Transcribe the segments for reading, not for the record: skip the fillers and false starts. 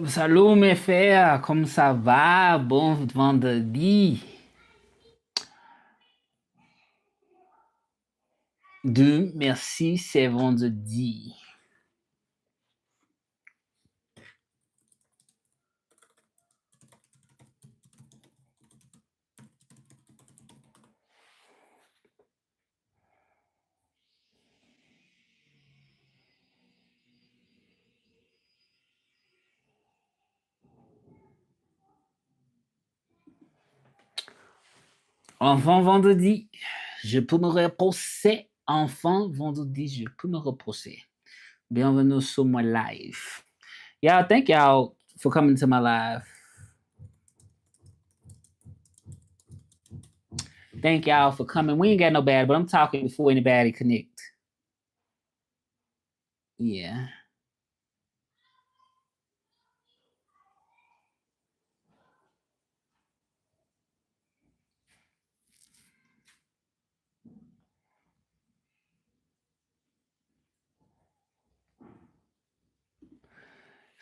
Salut mes frères, comment ça va? Bon vendredi. Merci, c'est vendredi. Enfin vendredi, je peux me reposer. Enfin vendredi, je peux me reposer. Bienvenue sur my live. Y'all, thank y'all for coming to my live. Thank y'all for coming. We ain't got no bad, but I'm talking before anybody connect. Yeah.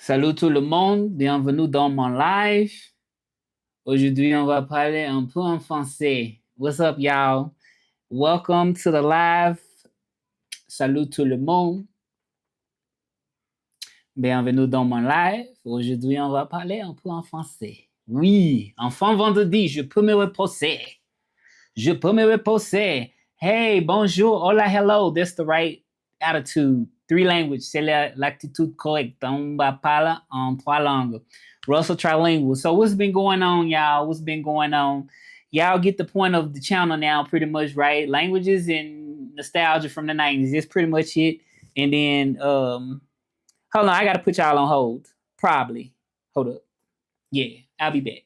Salut tout le monde, bienvenue dans mon live. Aujourd'hui, on va parler un peu en français. What's up, y'all? Welcome to the live. Salut tout le monde. Bienvenue dans mon live. Aujourd'hui, on va parler un peu en français. Oui, enfin vendredi, je peux me reposer. Je peux me reposer. Hey, bonjour, hola, hello. That's the right attitude. Three language, c'est l'attitude correcte. On va parler en trois langues. Russell Trilingual. So what's been going on, y'all? What's been going on? Y'all get the point of the channel now, pretty much, right? Languages and nostalgia from the 90s. That's pretty much it. And then, hold on, I got to put y'all on hold. Probably. Hold up. Yeah, I'll be back.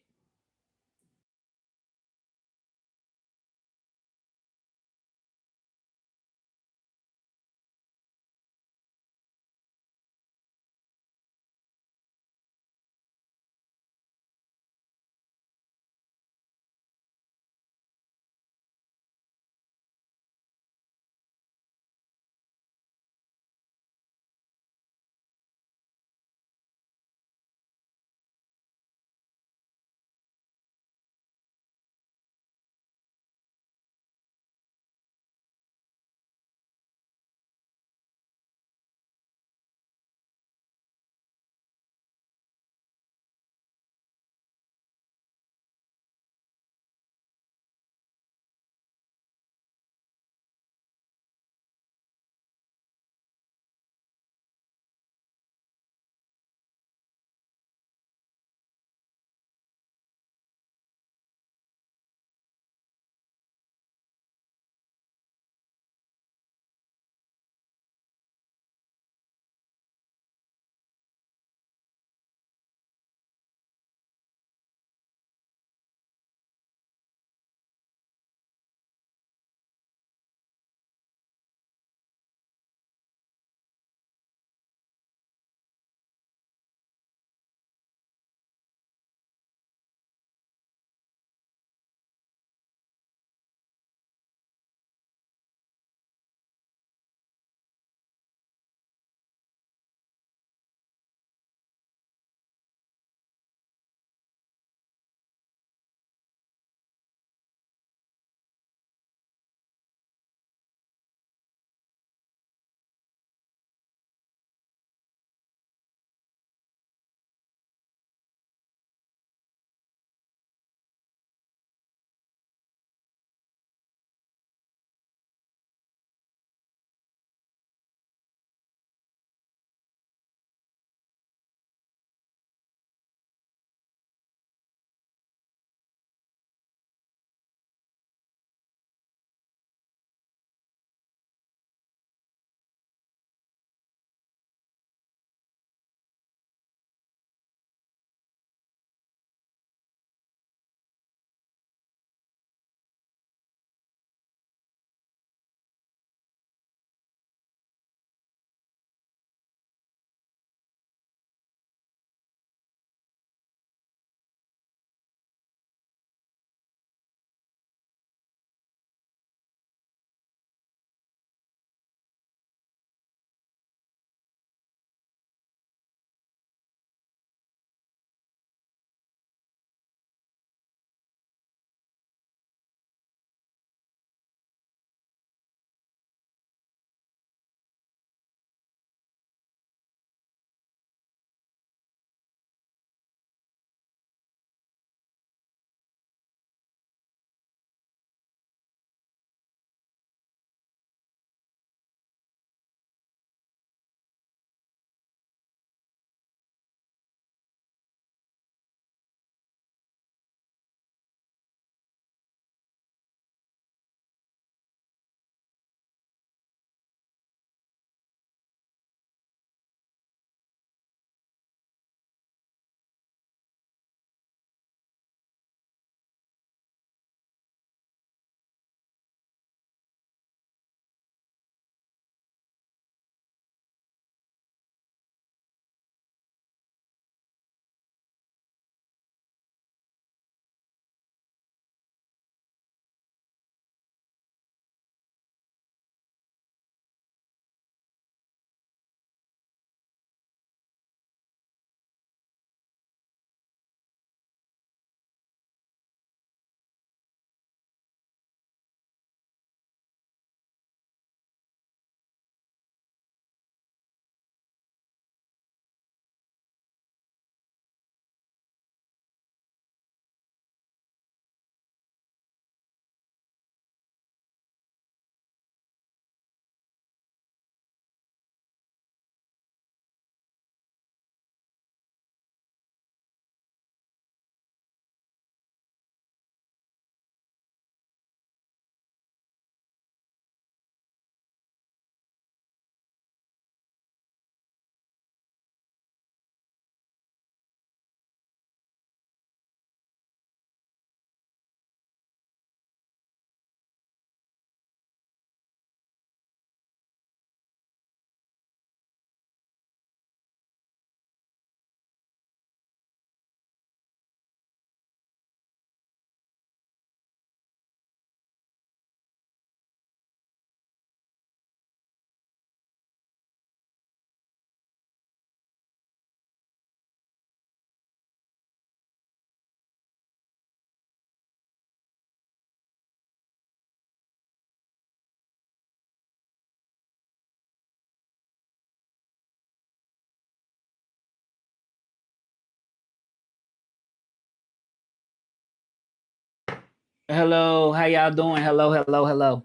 Hello, how y'all doing? Hello, hello, hello.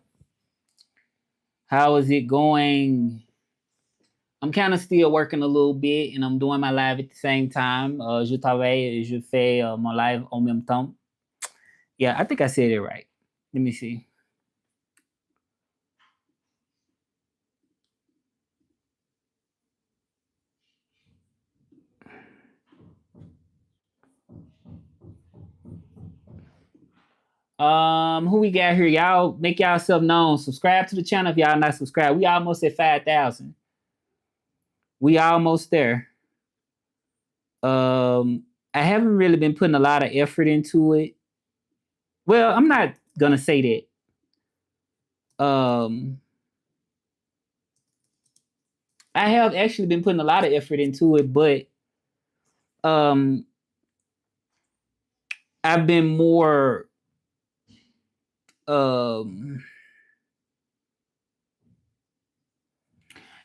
How is it going? I'm kind of still working a little bit and I'm doing my live at the same time. Je travaille et je fais mon live en même temps. Yeah, I think I said it right. Let me see. Who we got here? Y'all make yourself known. Subscribe to the channel if y'all not subscribed. We almost at 5,000. We almost there. I haven't really been putting a lot of effort into it. Well, I'm not gonna say that. I have actually been putting a lot of effort into it, but um, I've been more um,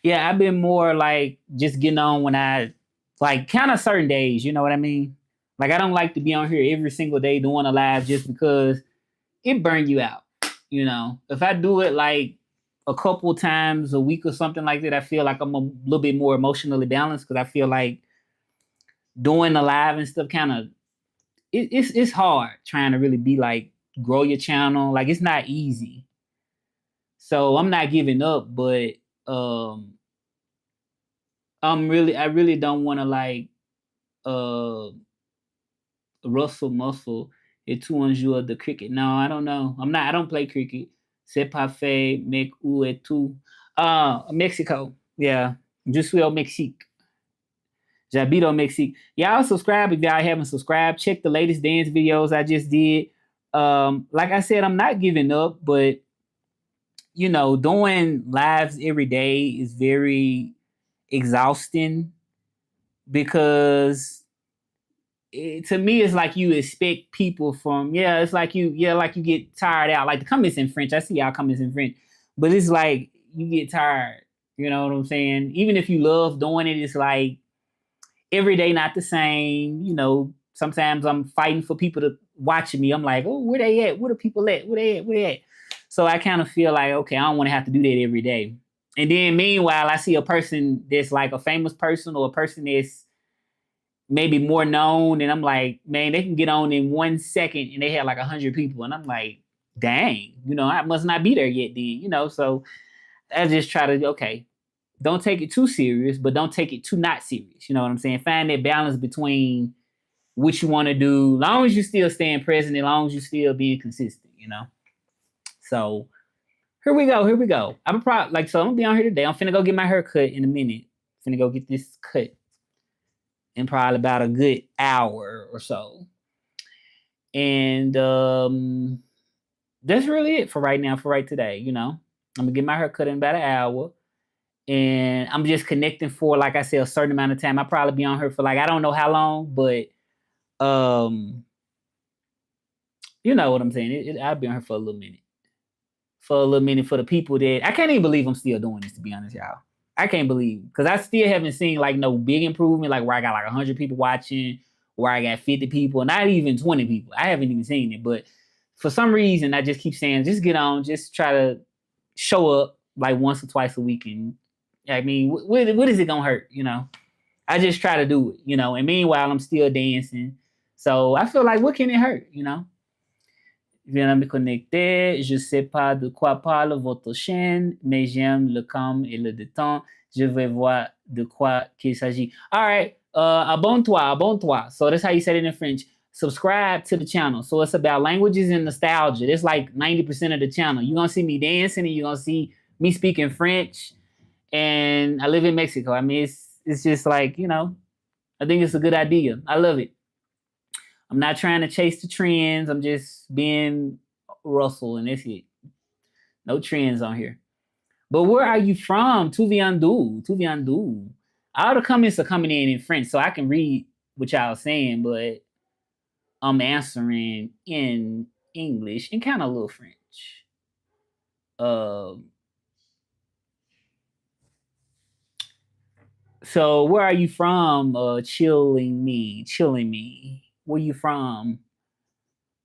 yeah, I've been more like just getting on when I like kind of certain days, you know what I mean? Like I don't like to be on here every single day doing a live just because it burn you out. You know, if I do it like a couple times a week or something like that, I feel like I'm a little bit more emotionally balanced because I feel like doing the live and stuff kind of it's hard trying to really be like grow your channel. Like it's not easy. So I'm not giving up, but um I really don't want to like uh Russell Muscle et tout un jour de cricket. No, I don't know. I don't play cricket. C'est pas fait, mec où et tout. Mexico. Yeah. Je suis au Mexique. J'habite au Mexique. Y'all subscribe if y'all haven't subscribed. Check the latest dance videos I just did. Like I said, I'm not giving up, but you know, doing lives every day is very exhausting because to me it's like you expect people from it's like like you get tired out. Like the comments in French, I see y'all comments in French, but it's like you get tired. You know what I'm saying? Even if you love doing it, it's like every day not the same. You know, sometimes I'm fighting for people to watch me. I'm like, oh, where they at? Where the people at? Where they at? Where they at? So I kind of feel like, okay, I don't want to have to do that every day. And then meanwhile, I see a person that's like a famous person or a person that's maybe more known, and I'm like, man, they can get on in 1 second and they have like 100 people, and I'm like, dang, you know, I must not be there yet, then, you know. So I just try to okay, don't take it too serious, but don't take it too not serious. You know what I'm saying? Find that balance between what you want to do, long as you still staying present, as long as you still being consistent. You know. So here we go. Here we go. I'm probably like so. I'm gonna be on here today. I'm finna go get my hair cut in a minute. Finna go get this cut in probably about a good hour or so. And that's really it for right now, for right today. You know, I'm gonna get my hair cut in about an hour. And I'm just connecting for, like I said, a certain amount of time. I'll probably be on her for like I don't know how long, but um, you know what I'm saying. I'll be on her for a little minute, for a little minute for the people that I can't even believe I'm still doing this. To be honest, y'all, I can't believe because I still haven't seen like no big improvement, like where I got like 100 people watching, where I got 50 people, not even 20 people. I haven't even seen it, but for some reason, I just keep saying, just get on, just try to show up like once or twice a week, and I mean, what is it gonna hurt, you know? I just try to do it, you know. And meanwhile, I'm still dancing, so I feel like what can it hurt, you know? Je viens de me connecter. Je sais pas de quoi parle votre chaîne, mais j'aime le calme et le détente. Je vais voir de quoi qu'il s'agit. All right. Abonne-toi, abonne-toi. So that's how you say it in French. Subscribe to the channel. So it's about languages and nostalgia. It's like 90% of the channel. You're going to see me dancing and you're going to see me speaking French. And I live in Mexico. I mean, it's just like, you know, I think it's a good idea. I love it. I'm not trying to chase the trends. I'm just being Russell, and that's it. No trends on here. But where are you from? Tu viens d'où? Tu viens d'où? All the comments are coming in French, so I can read what y'all saying, but I'm answering in English and kind of a little French. Um, so where are you from? Chilling me. Where you from?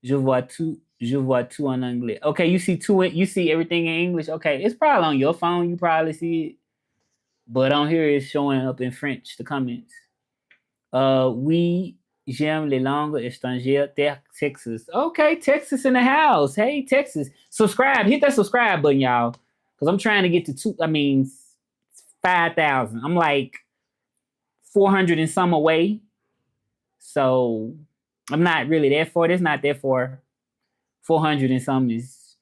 Je vois tout. Je vois tout en anglais. Okay, you see you see everything in English. Okay, it's probably on your phone. You probably see it, but on here it's showing up in French. The comments. Oui, j'aime les langues étrangères. Texas. Okay, Texas in the house. Hey, Texas. Subscribe. Hit that subscribe button, y'all, because I'm trying to get to 5,000. I'm like 400 and some away. So I'm not really there for it. It's not there for 400 and some is,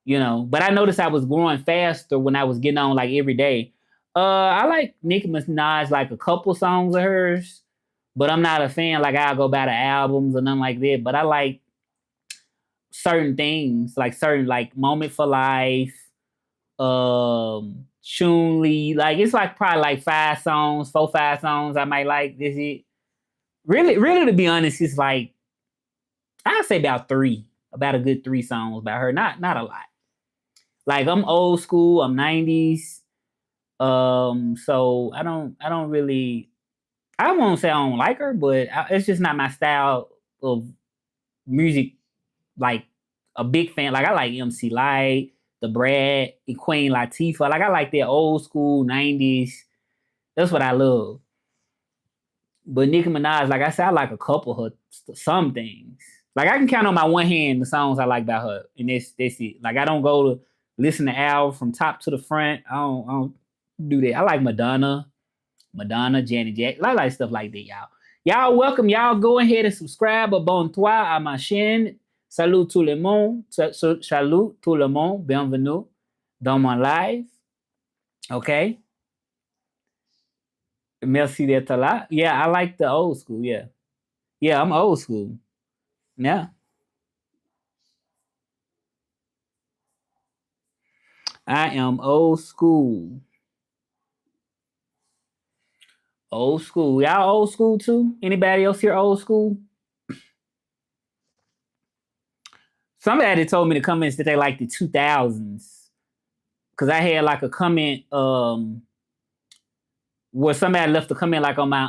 but I noticed I was growing faster when I was getting on like every day. I like Nicki Minaj, like a couple songs of hers, but I'm not a fan. Like I'll go by the albums or nothing like that. But I like certain things, like certain like Moment for Life, Chun-Li. Like it's like probably like 5 songs I might like. This it. Really, really to be honest, it's like I'd say about a good 3 songs by her. Not a lot. Like I'm old school, I'm 90s. So I don't really I won't say I don't like her, but it's just not my style of music. Like a big fan. Like I like MC Light, The Brad, and Queen Latifah. Like I like that old school 90s. That's what I love. But Nicki Minaj, like I said, I like a couple of her some things. Like I can count on my one hand the songs I like about her, and that's it. Like I don't go to listen to album from top to the front. I don't do that. I like Madonna, Janet Jackson. I like stuff like that, y'all. Y'all welcome. Y'all go ahead and subscribe. Abonne-toi à ma chaîne. Salut tout le monde. Salut tout le monde. Bienvenue dans mon live. Okay. Merci d'être là. Yeah, I like the old school. Yeah. Yeah, I'm old school. Yeah. I am old school. Old school. Y'all old school too? Anybody else here old school? Somebody told me in the comments that they like the 2000s. Cause I had like a comment where somebody left a comment like on my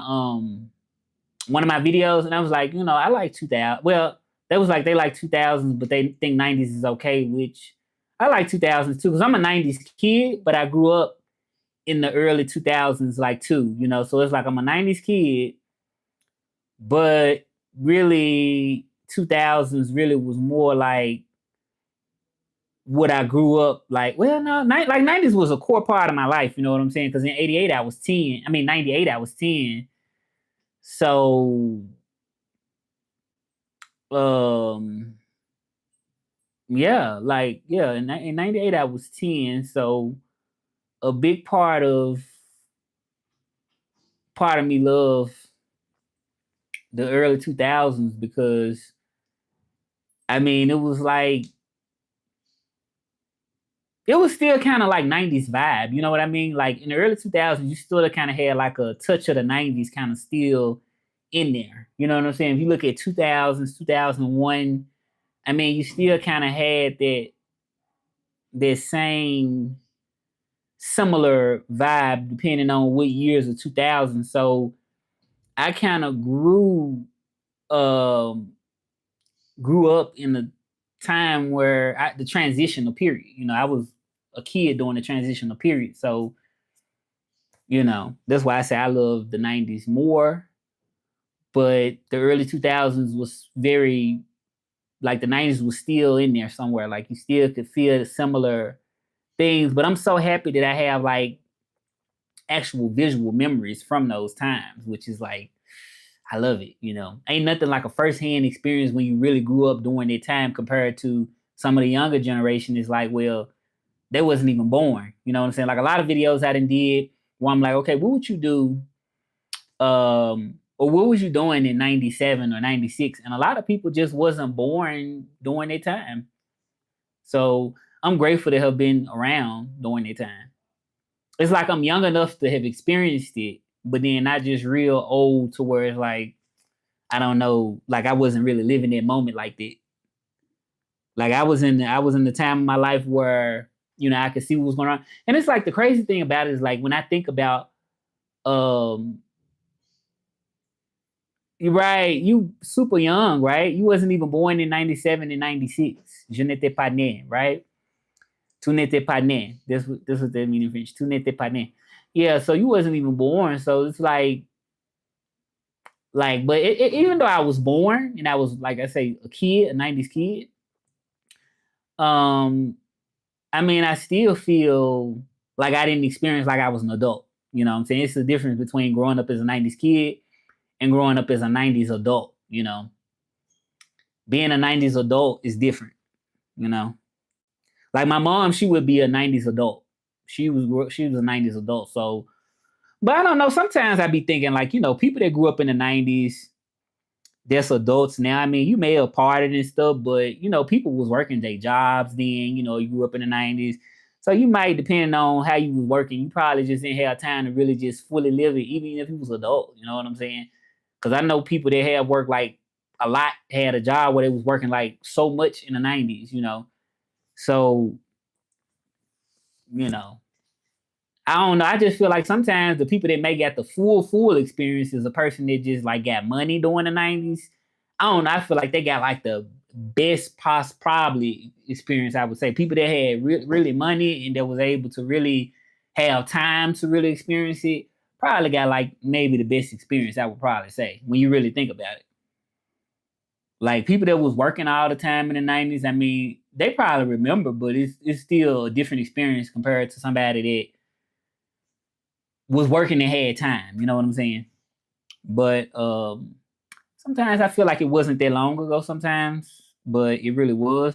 one of my videos, and I was like, I like 2000. Well, they was like they like 2000s, but they think 90s is okay, which I like 2000s too, because I'm a 90s kid, but I grew up in the early 2000s like too, so it's like I'm a 90s kid, but really 2000s really was more like what I grew up like. Well, no, like 90s was a core part of my life, you know what I'm saying? Because in 88 I was 10. I mean 98 I was 10. So yeah, like yeah, in 98 I was 10. So a big part of me love the early 2000s because I mean it was like it was still kind of like 90s vibe, you know what I mean? Like in the early 2000s, you still kind of had like a touch of the 90s kind of still in there. You know what I'm saying? If you look at 2000s, 2001, I mean, you still kind of had that same similar vibe depending on what years of 2000. So I kind of um, grew up in the time where the transitional period. I was a kid during the transitional period, so that's why I say I love the 90s more. But the early 2000s was very like the 90s was still in there somewhere. Like you still could feel similar things. But I'm so happy that I have like actual visual memories from those times, which is like I love it. Ain't nothing like a firsthand experience when you really grew up during that time compared to some of the younger generation. Is like, well, they wasn't even born. You know what I'm saying? Like a lot of videos I did where I'm like, okay, what would you do? Or what was you doing in 97 or 96? And a lot of people just wasn't born during that time. So I'm grateful to have been around during that time. It's like I'm young enough to have experienced it, but then not just real old to where it's like, I don't know, like I wasn't really living that moment like that. Like I was in the time of my life where, I could see what was going on. And it's like the crazy thing about it is like when I think about Right, you super young, right? You wasn't even born in 97 and 96. Je n'étais pas né, right? Tu n'étais pas né. This was the meaning in French. Tu n'étais pas né. Yeah, so you wasn't even born. So it's but even though I was born and I was, like I say, a kid, a 90s kid, um, I mean, I still feel like I didn't experience like I was an adult. You know what I'm saying? It's the difference between growing up as a 90s kid and growing up as a 90s adult, you know. Being a 90s adult is different, you know. Like my mom, she would be a 90s adult. She was a 90s adult. So, but I don't know, sometimes I be thinking like, you know, people that grew up in the 90s, that's adults now. I mean, you may have partied and stuff, but you know, people was working their jobs then. You know, you grew up in the 90s. So you might, depending on how you was working, you probably just didn't have time to really just fully live it, even if you was adult. You know what I'm saying? Because I know people that had worked like a lot, had a job where they was working like so much in the 90s, you know. So, you know, I don't know. I just feel like sometimes the people that may get the full experience is a person that just like got money during the 90s. I don't know. I feel like they got like the best probably experience, I would say. People that had really money and that was able to really have time to really experience it probably got like maybe the best experience, I would probably say, when you really think about it. Like people that was working all the time in the 90s, I mean, they probably remember, but it's still a different experience compared to somebody that was working and had time. You know what I'm saying? But sometimes I feel like it wasn't that long ago. Sometimes, but it really was.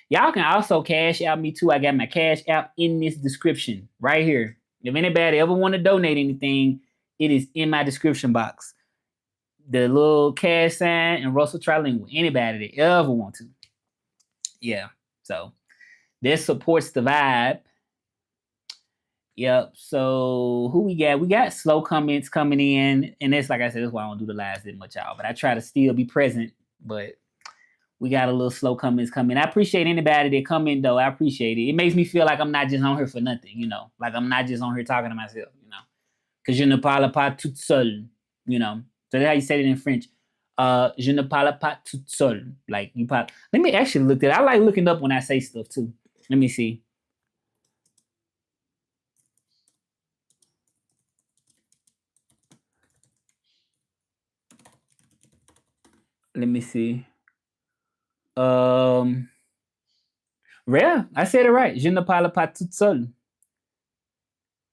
Y'all can also cash out me too. I got my cash app in this description right here. If anybody ever want to donate anything, it is in my description box. The little cash sign and Russell Trilingual. Anybody that ever want to. Yeah. So this supports the vibe. Yep. So who we got? We got slow comments coming in, and that's like I said, that's why I don't do the lives that much, y'all. But I try to still be present. But we got a little slow comments coming. I appreciate anybody that come in though. I appreciate it. It makes me feel like I'm not just on here for nothing, you know. Like I'm not just on here talking to myself, you know. Cause je ne parle pas toute seule, you know. So that's how you say it in French. Je ne parle pas toute seule. Like you pop. Let me actually look at it. I like looking up when I say stuff too. Let me see. Let me see. Yeah, I said it right. Je ne parle pas toute seule.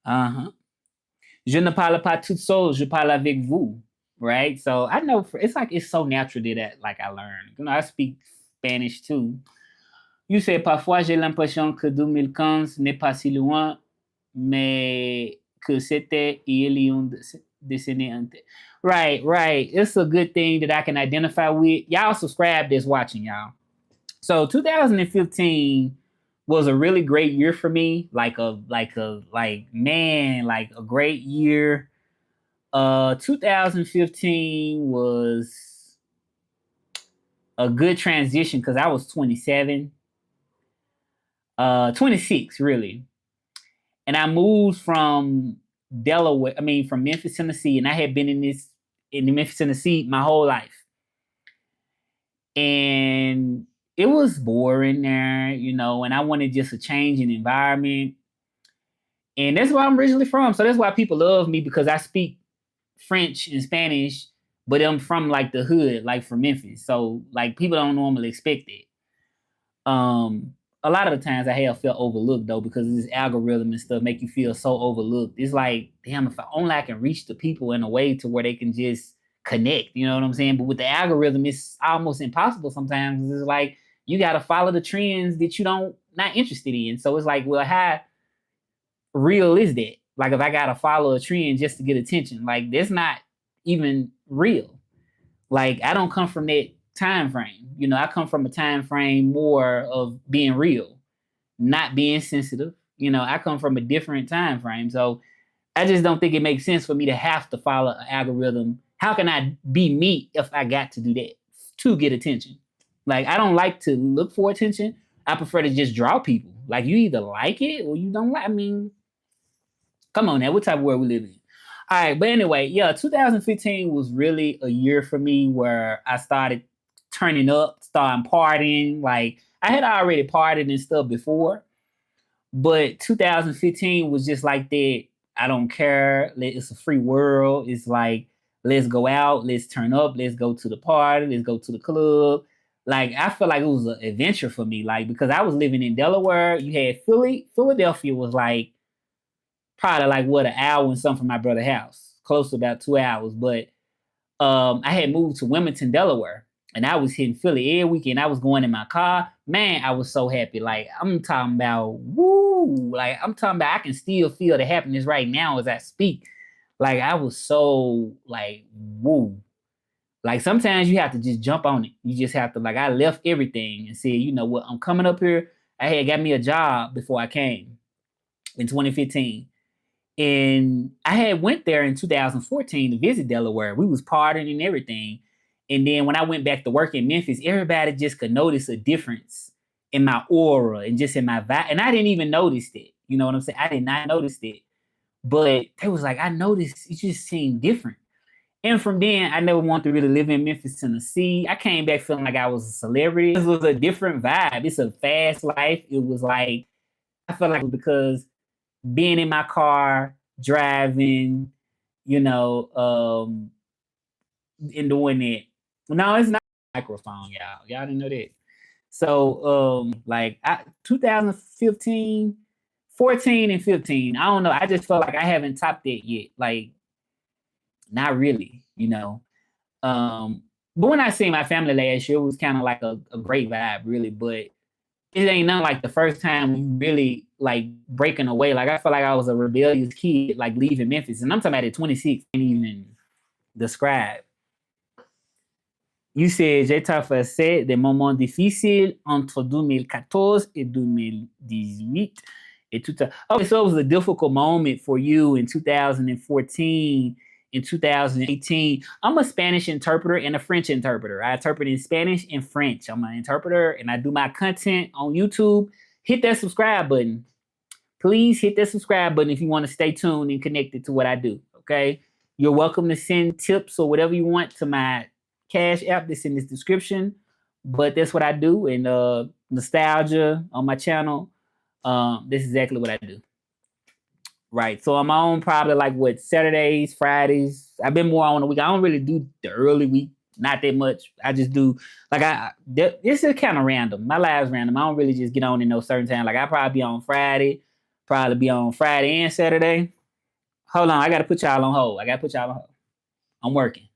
Uh-huh. Je ne parle pas toute seule, je parle avec vous. Right? So I know it's like it's so natural that like I learned. You know, I speak Spanish too. You say parfois j'ai l'impression que 2015 n'est pas si loin, mais que c'était il y a une décennie ante. Right, right. It's a good thing that I can identify with. Y'all subscribe that's watching, y'all. So 2015 was a really great year for me. Like man, like a great year. 2015 was a good transition because I was 27, 26 really, and I moved from Delaware. I mean, from Memphis, Tennessee, and I had been in Memphis, Tennessee, my whole life, and it was boring there, you know. And I wanted just a change in environment, and that's where I'm originally from. So that's why people love me because I speak French and Spanish, but I'm from like the hood, like from Memphis. So like people don't normally expect it. Um, a lot of the times I have felt overlooked though because this algorithm and stuff make you feel so overlooked. It's like, damn, if I only I can reach the people in a way to where they can just connect, you know what I'm saying? But with the algorithm, it's almost impossible sometimes. It's like you gotta follow the trends that you don't not interested in. So it's like, well, how real is that? Like if I gotta follow a trend just to get attention, like that's not even real. Like I don't come from that time frame. You know, I come from a time frame more of being real, not being sensitive. You know, I come from a different time frame. So I just don't think it makes sense for me to have to follow an algorithm. How can I be me if I got to do that to get attention? Like I don't like to look for attention. I prefer to just draw people. Like you either like it or you don't like. I mean, come on now, what type of world we live in? All right, but anyway, yeah, 2015 was really a year for me where I started turning up, starting partying. Like I had already partied and stuff before, but 2015 was just like that. I don't care. It's a free world. It's like let's go out, let's turn up, let's go to the party, let's go to the club. Like I feel like it was an adventure for me. Like because I was living in Delaware, you had Philly. Philadelphia was like probably like what an hour and something from my brother's house, close to about 2 hours. But I had moved to Wilmington, Delaware, and I was hitting Philly every weekend. I was going in my car. Man, I was so happy. Like I'm talking about woo. Like I'm talking about I can still feel the happiness right now as I speak. Like I was so like woo. Like sometimes you have to just jump on it. You just have to like I left everything and said, you know what, I'm coming up here. I had got me a job before I came in 2015. And I had went there in 2014 to visit Delaware. We was partying and everything. And then when I went back to work in Memphis, everybody just could notice a difference in my aura and just in my vibe. And I didn't even notice it. You know what I'm saying? I did not notice it. But they was like, I noticed it just seemed different. And from then, I never wanted to really live in Memphis, Tennessee. I came back feeling like I was a celebrity. This was a different vibe. It's a fast life. It was like, I felt like because being in my car, driving, you know, and doing it. No, it's not a microphone, y'all. Y'all didn't know that. So, like 2015, 14 and 15, I don't know. I just felt like I haven't topped that yet. Like, not really, you know. But when I seen my family last year, it was kind of like a great vibe, really. But it ain't nothing like the first time you really like breaking away. Like I felt like I was a rebellious kid, like leaving Memphis, and I'm talking about at 26. Can't even describe. You said j'ai traversé des moments difficiles entre 2014 et 2018. Et tout ça. Okay, so it was a difficult moment for you in 2014, in 2018. I'm a Spanish interpreter and a French interpreter. I interpret in Spanish and French. I'm an interpreter and I do my content on YouTube. Hit that subscribe button. Please hit that subscribe button if you want to stay tuned and connected to what I do. Okay. You're welcome to send tips or whatever you want to my Cash App that's in this description. But that's what I do. And nostalgia on my channel. This is exactly what I do. Right. So I'm on probably like what Saturdays, Fridays. I've been more on the week. I don't really do the early week, not that much. I just do like this is kind of random. My live's random. I don't really just get on in no certain time. Like I probably be on Friday, probably be on Friday and Saturday. Hold on, I gotta put y'all on hold. I gotta put y'all on hold. I'm working.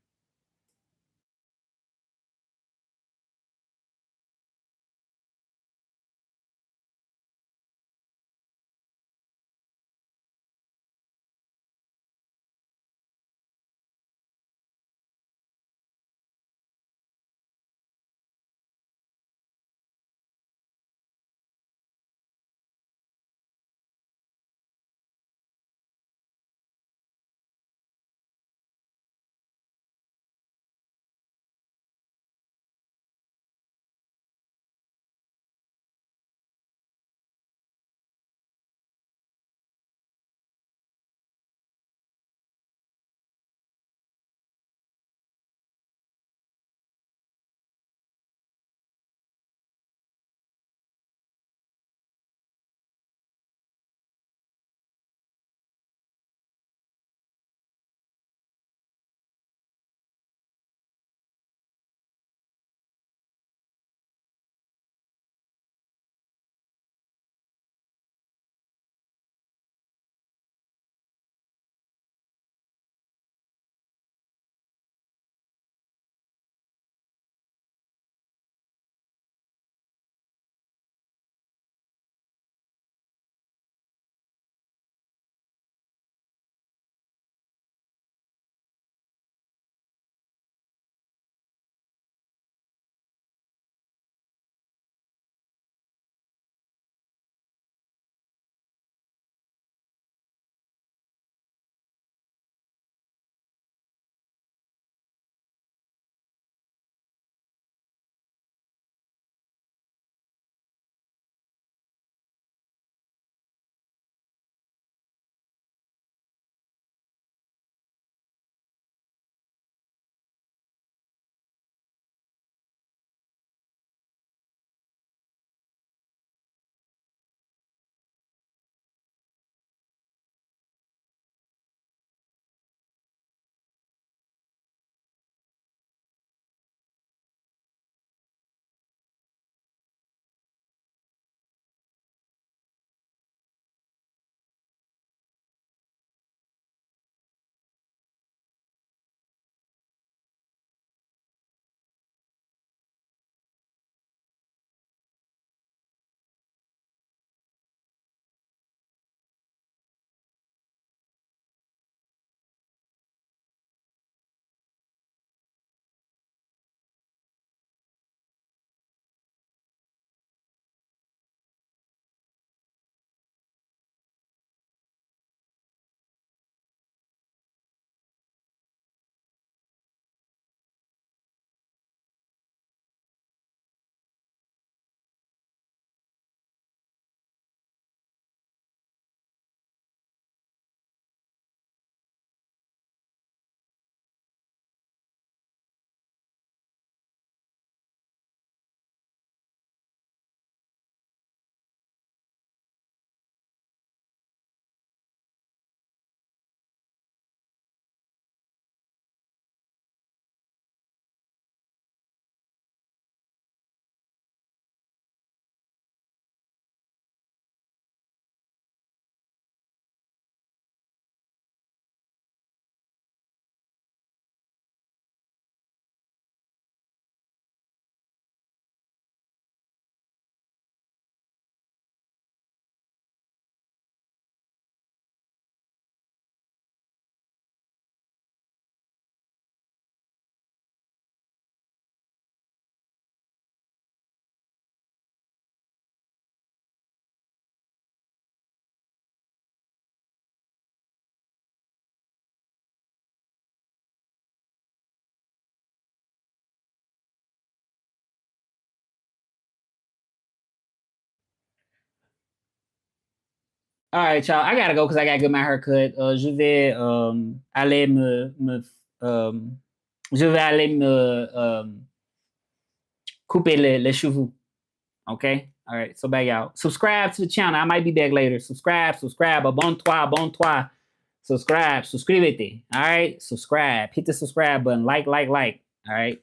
All right, y'all. I gotta go because I gotta get my haircut. Je vais aller je vais aller me couper les cheveux. Okay. All right. So bye, y'all. Subscribe to the channel. I might be back later. Subscribe. Abonne-toi. Subscribe. Suscríbete. All right. Subscribe. Hit the subscribe button. Like. All right.